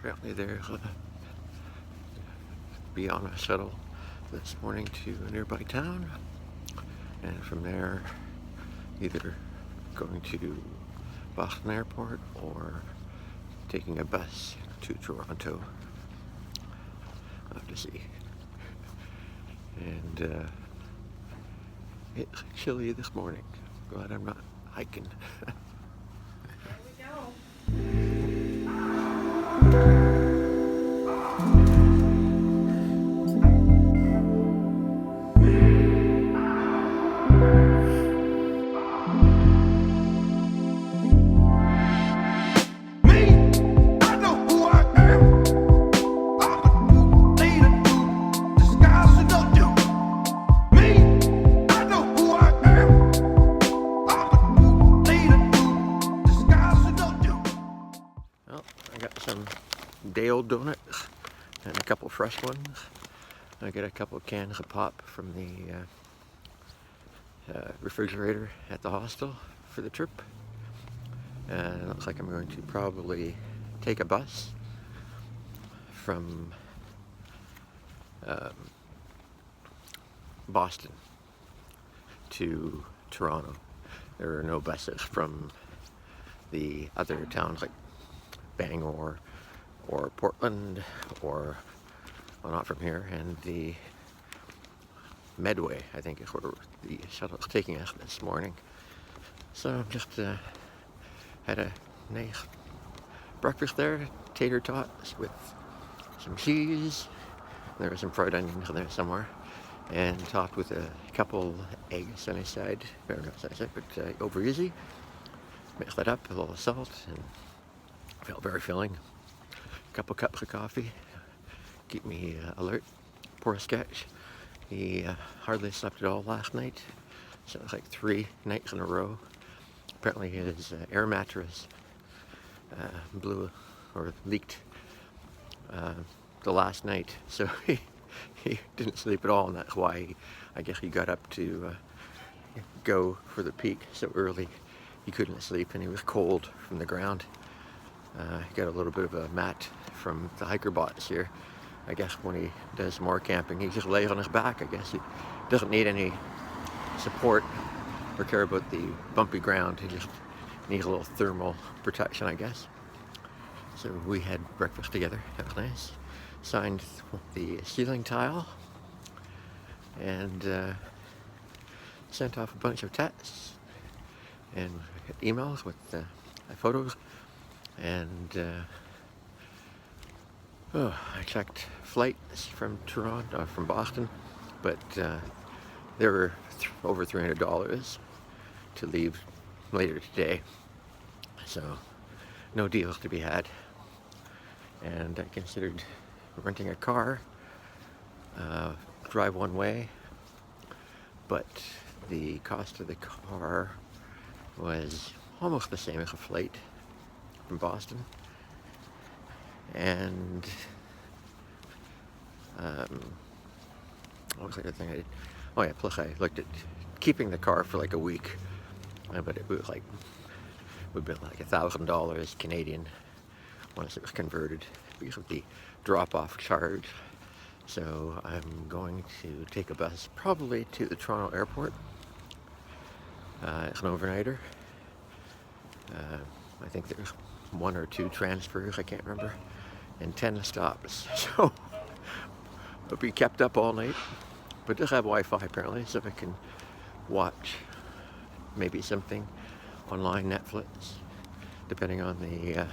apparently they're be on a shuttle this morning to a nearby town, and from there either going to Boston Airport or taking a bus to Toronto. I'll have to see. And it's chilly this morning. Glad I'm not hiking. There we go. Well, I got some day-old donuts and a couple fresh ones. I got a couple cans of pop from the refrigerator at the hostel for the trip. And it looks like I'm going to probably take a bus from Boston to Toronto. There are no buses from the other towns like Bangor or Portland, or, well, not from here, and the Medway, I think, is where the shuttle is taking us this morning. So I'm just had a nice breakfast there, tater tots with some cheese. There were some fried onions in there somewhere, and topped with a couple eggs on each side, or not on each side, but over easy. Mix that up with a little salt, and felt very filling. A couple cups of coffee, keep me alert. Poor Sketch, he hardly slept at all last night, so it was like 3 nights in a row. Apparently his air mattress blew or leaked the last night, so he didn't sleep at all, and that's why I guess he got up to go for the peak so early. He couldn't sleep, and he was cold from the ground. He got a little bit of a mat from the hiker bots here. I guess when he does more camping, he just lays on his back. I guess he doesn't need any support or care about the bumpy ground. He just needs a little thermal protection, I guess. So we had breakfast together. That was nice. Signed the ceiling tile, and sent off a bunch of texts and emails with photos. And I checked flights from Toronto, from Boston, but they were over $300 to leave later today, so no deals to be had. And I considered renting a car, drive one way, but the cost of the car was almost the same as a flight from Boston. And what was the other thing I did? Oh yeah, plus I looked at keeping the car for like a week, but it was like, would be like $1,000 Canadian once it was converted because of the drop-off charge. So I'm going to take a bus probably to the Toronto airport. It's an overnighter. I think there's 1 or 2 transfers, I can't remember, and 10 stops. So I'll be kept up all night, but just have Wi-Fi apparently, so I can watch maybe something online, Netflix, depending on the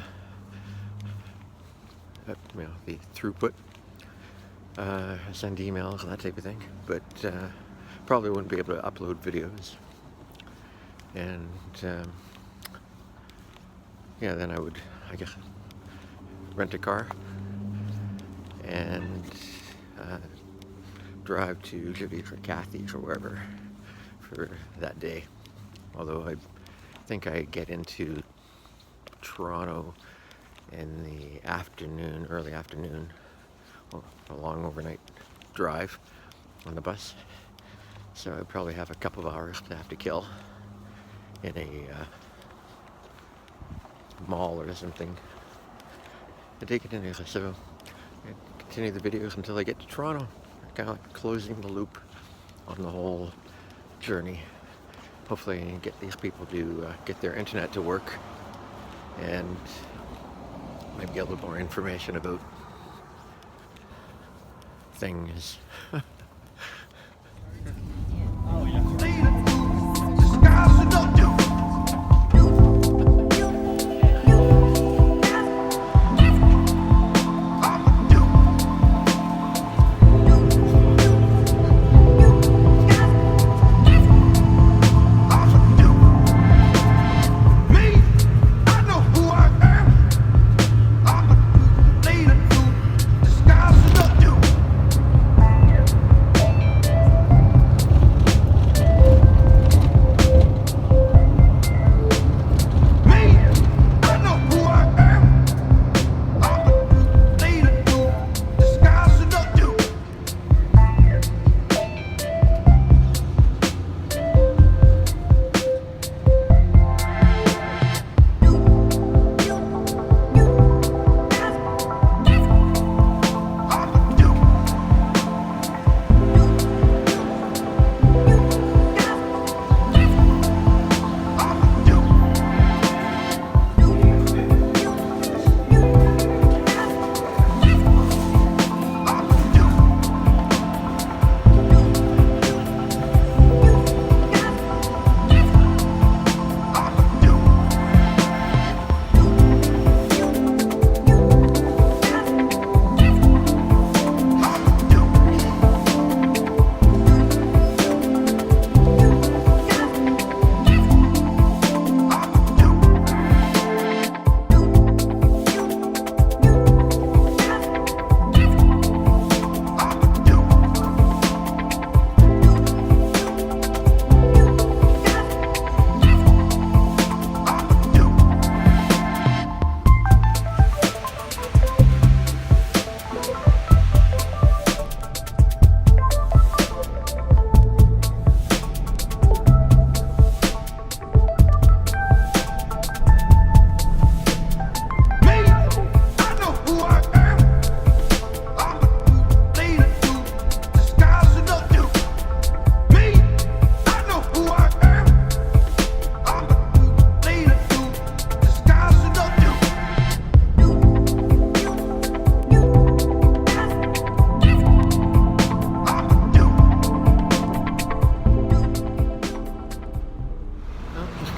the throughput. Send emails and that type of thing, but probably wouldn't be able to upload videos. And yeah, then I would, I guess, rent a car and drive to Jimmy's or Kathy's or wherever for that day. Although I think I get into Toronto in the afternoon, early afternoon, or a long overnight drive on the bus. So I probably have a couple of hours to have to kill in a mall or something take it anyway, so I continue the videos until I get to Toronto. Kind of like closing the loop on the whole journey. Hopefully I can get these people to get their internet to work and maybe get a little more information about things.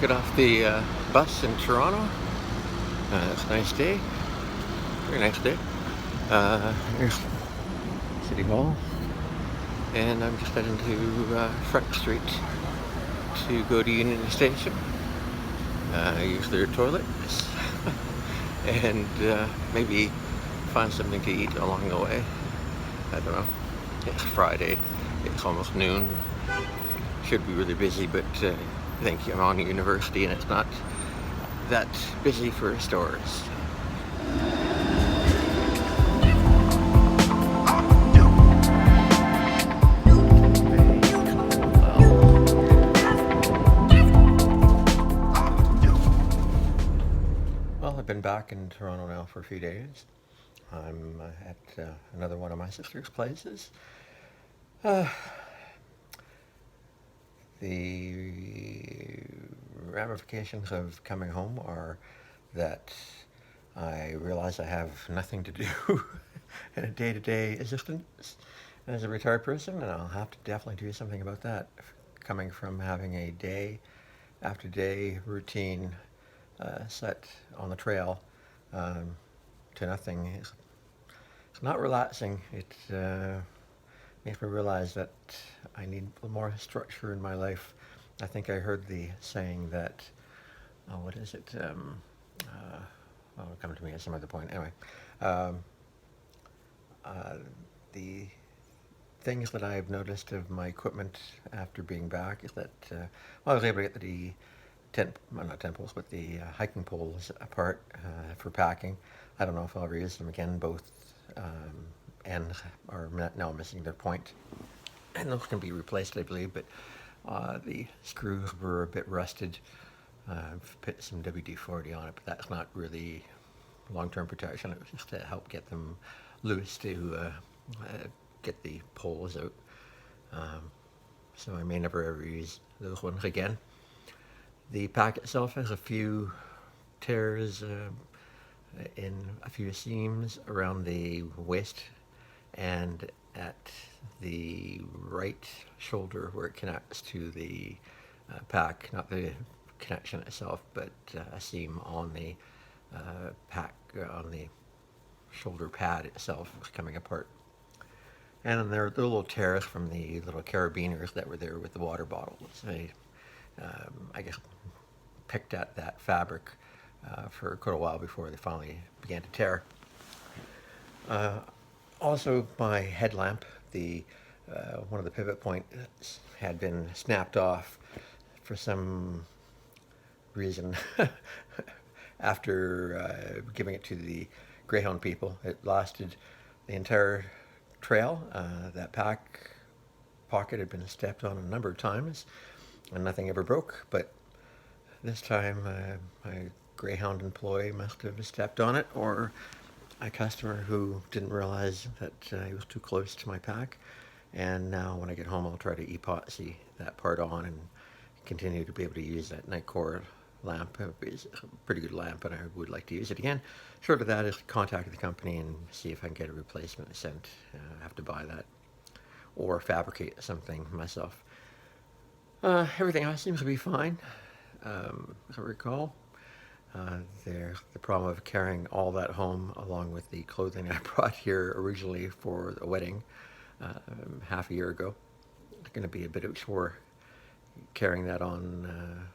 Get off the bus in Toronto. It's a nice day. Very nice day. Here's City Hall. And I'm just heading to Front Street to go to Union Station. Use their toilets. And maybe find something to eat along the way. I don't know. It's Friday. It's almost noon. Should be really busy, but I think I'm on a university and it's not that busy for stores. Well, I've been back in Toronto now for a few days. I'm at another one of my sister's places. The ramifications of coming home are that I realize I have nothing to do in a day-to-day existence as a retired person, and I'll have to definitely do something about that. Coming from having a day after day routine set on the trail to nothing, it's not relaxing. It makes me realize that I need more structure in my life. I think I heard the saying that, what is it? It'll come to me at some other point. Anyway, the things that I've noticed of my equipment after being back is that I was able to get the not tent poles, but the hiking poles apart for packing. I don't know if I'll ever use them again. Both ends are now missing their point, and those can be replaced, I believe, but the screws were a bit rusted. I've put some WD-40 on it, but that's not really long-term protection. It was just to help get them loose to get the poles out. So I may never ever use those ones again. The pack itself has a few tears in a few seams around the waist and at the right shoulder where it connects to the pack, not the connection itself, but a seam on the pack, on the shoulder pad itself was coming apart. And then there are the little tears from the little carabiners that were there with the water bottles. I guess picked at that fabric for quite a while before they finally began to tear. Also, my headlamp, the one of the pivot points had been snapped off for some reason after giving it to the Greyhound people. It lasted the entire trail. That pocket had been stepped on a number of times and nothing ever broke, but this time my Greyhound employee must have stepped on it, or a customer who didn't realize that he was too close to my pack. And now when I get home, I'll try to epoxy that part on and continue to be able to use that Nightcore lamp. It's a pretty good lamp, and I would like to use it again. Short of that is contact the company and see if I can get a replacement sent. I have to buy that or fabricate something myself. Everything else seems to be fine. As I recall, there's the problem of carrying all that home along with the clothing I brought here originally for the wedding half a year ago. It's going to be a bit of a chore carrying that on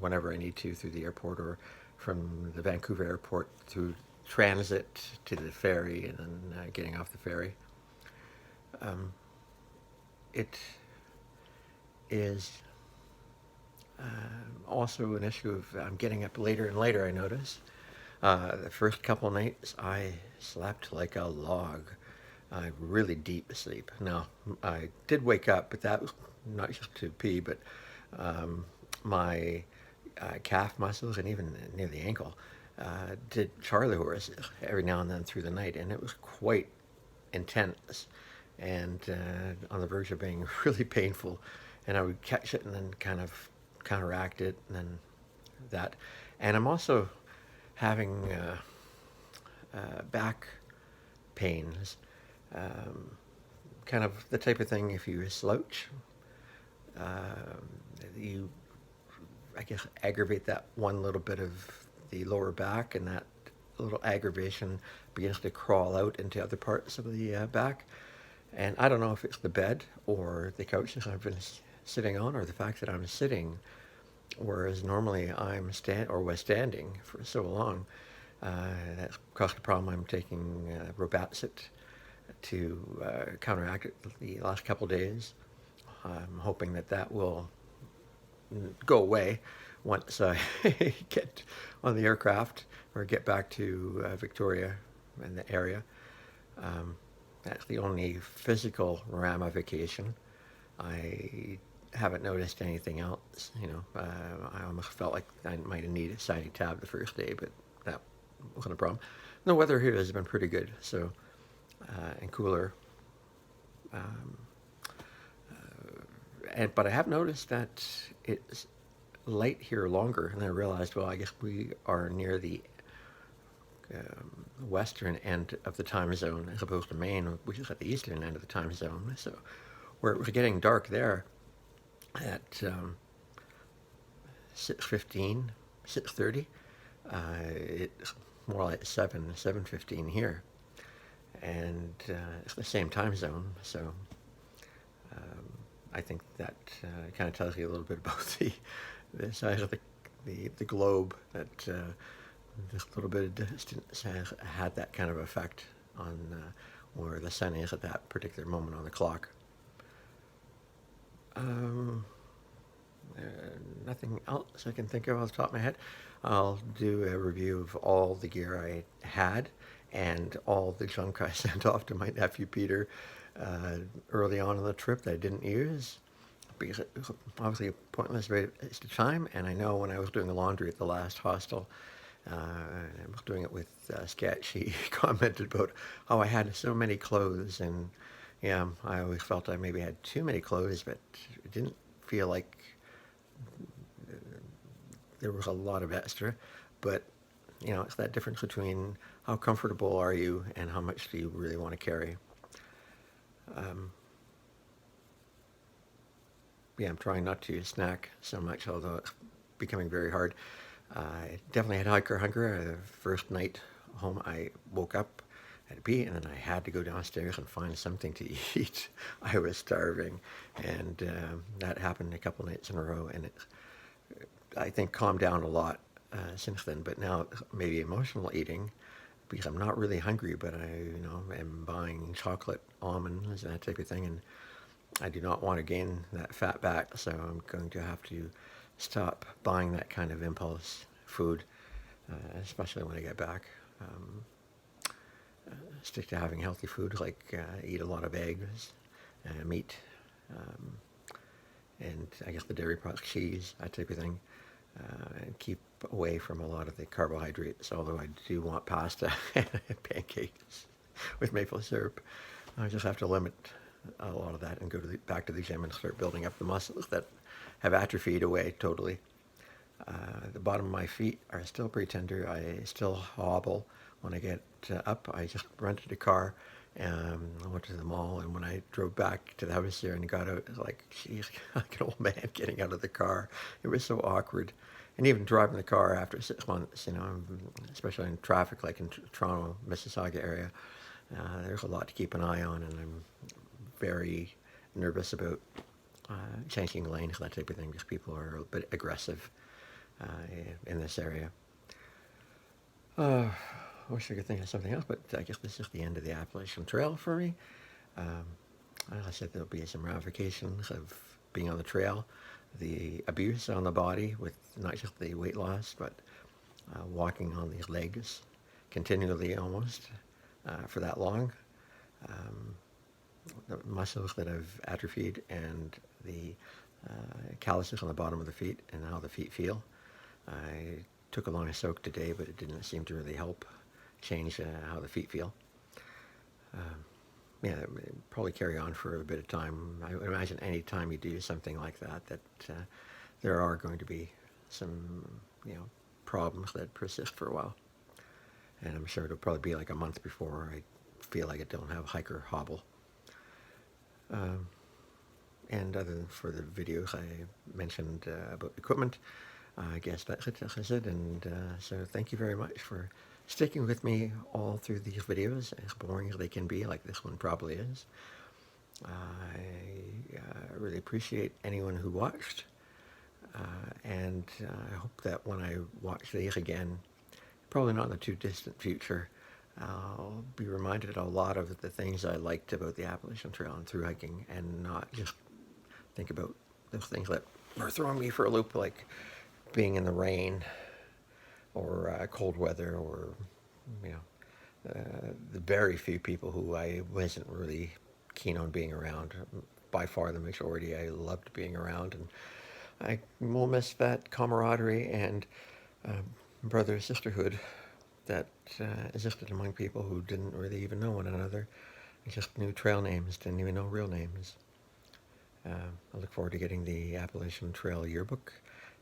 whenever I need to through the airport or from the Vancouver airport through transit to the ferry and then getting off the ferry. It is also an issue of I'm getting up later and later, I notice. The first couple of nights I slept like a log. Really deep sleep. Now, I did wake up, but that was not just to pee, but my calf muscles and even near the ankle did Charlie horses every now and then through the night, and it was quite intense and on the verge of being really painful. And I would catch it and then kind of counteract it, and then that. And I'm also having back pains, kind of the type of thing if you slouch, you, I guess, aggravate that one little bit of the lower back, and that little aggravation begins to crawl out into other parts of the back. And I don't know if it's the bed or the couch that I've been sitting on, or the fact that I'm sitting, whereas normally I'm was standing for so long. That's caused a problem. I'm taking Robaxit to counteract it the last couple of days. I'm hoping that that will go away once I get on the aircraft or get back to Victoria and the area. That's the only physical ramification. I haven't noticed anything else. I almost felt like I might have needed a side tab the first day, but that wasn't a problem. The weather here has been pretty good, so and cooler. But I have noticed that it's light here longer, and I realized, well, I guess we are near the western end of the time zone as opposed to Maine, which is at the eastern end of the time zone. So where it was getting dark there at 6:15, 6:30, it's more like 7:15 here, and it's the same time zone. So I think that kind of tells you a little bit about the size of the globe, that this little bit of distance has had that kind of effect on where the sun is at that particular moment on the clock. Nothing else I can think of off the top of my head. I'll do a review of all the gear I had and all the junk I sent off to my nephew Peter early on in the trip that I didn't use, because it was obviously a pointless waste of time. And I know when I was doing the laundry at the last hostel, I was doing it with Sketch. He commented about how I had so many clothes, and yeah, I always felt I maybe had too many clothes, but it didn't feel like there was a lot of extra. But you know, it's that difference between how comfortable are you and how much do you really want to carry. Yeah, I'm trying not to snack so much, although it's becoming very hard. I definitely had hiker hunger. The first night home, I woke up, had to pee, and then I had to go downstairs and find something to eat. I was starving, and that happened a couple nights in a row, and it, I think, calmed down a lot since then. But now maybe emotional eating, because I'm not really hungry, but I, am buying chocolate, almonds, and that type of thing, and I do not want to gain that fat back, so I'm going to have to stop buying that kind of impulse food, especially when I get back. Um, Stick to having healthy food, like eat a lot of eggs, meat, um, and I guess the dairy products, cheese, that type of thing. And keep away from a lot of the carbohydrates, although I do want pasta and pancakes with maple syrup. I just have to limit a lot of that and go to back to the gym and start building up the muscles that have atrophied away totally. The bottom of my feet are still pretty tender. I still hobble when I get up. I just rented a car. I went to the mall, and when I drove back to the house there and got out, it was like, geez, like an old man getting out of the car. It was so awkward. And even driving the car after 6 months, especially in traffic like in Toronto, Mississauga area, there's a lot to keep an eye on, and I'm very nervous about changing lanes, that type of thing, because people are a bit aggressive in this area. I wish I could think of something else, but I guess this is the end of the Appalachian Trail for me. Um, as I said, there'll be some ramifications of being on the trail, the abuse on the body with not just the weight loss, but walking on these legs continually almost for that long. The muscles that have atrophied and the calluses on the bottom of the feet and how the feet feel. I took a long soak today, but it didn't seem to really help change how the feet feel. Yeah, probably carry on for a bit of time. I would imagine any time you do something like that, there are going to be some, problems that persist for a while. And I'm sure it'll probably be like a month before I feel like I don't have hiker hobble. And other than for the videos I mentioned about equipment, I guess that's it, as I said. And so thank you very much for sticking with me all through these videos, as boring as they can be, like this one probably is. I really appreciate anyone who watched. And I hope that when I watch these again, probably not in the too distant future, I'll be reminded a lot of the things I liked about the Appalachian Trail and through hiking, and not just think about those things that are throwing me for a loop, like being in the rain or cold weather, or the very few people who I wasn't really keen on being around. By far the majority I loved being around, and I will miss that camaraderie and brother sisterhood that existed among people who didn't really even know one another. They just knew trail names, didn't even know real names. I look forward to getting the Appalachian Trail yearbook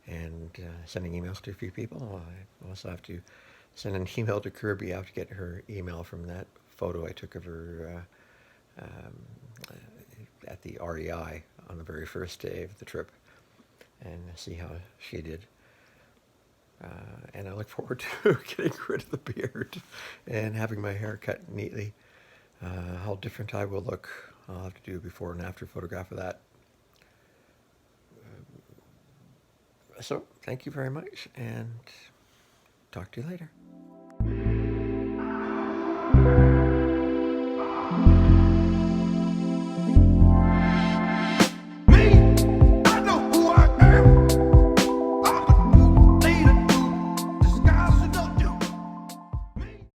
and sending emails to a few people. I also have to send an email to Kirby. I have to get her email from that photo I took of her at the REI on the very first day of the trip, and see how she did. And I look forward to getting rid of the beard and having my hair cut neatly. How different I will look. I'll have to do a before and after photograph of that. So thank you very much, and talk to you later.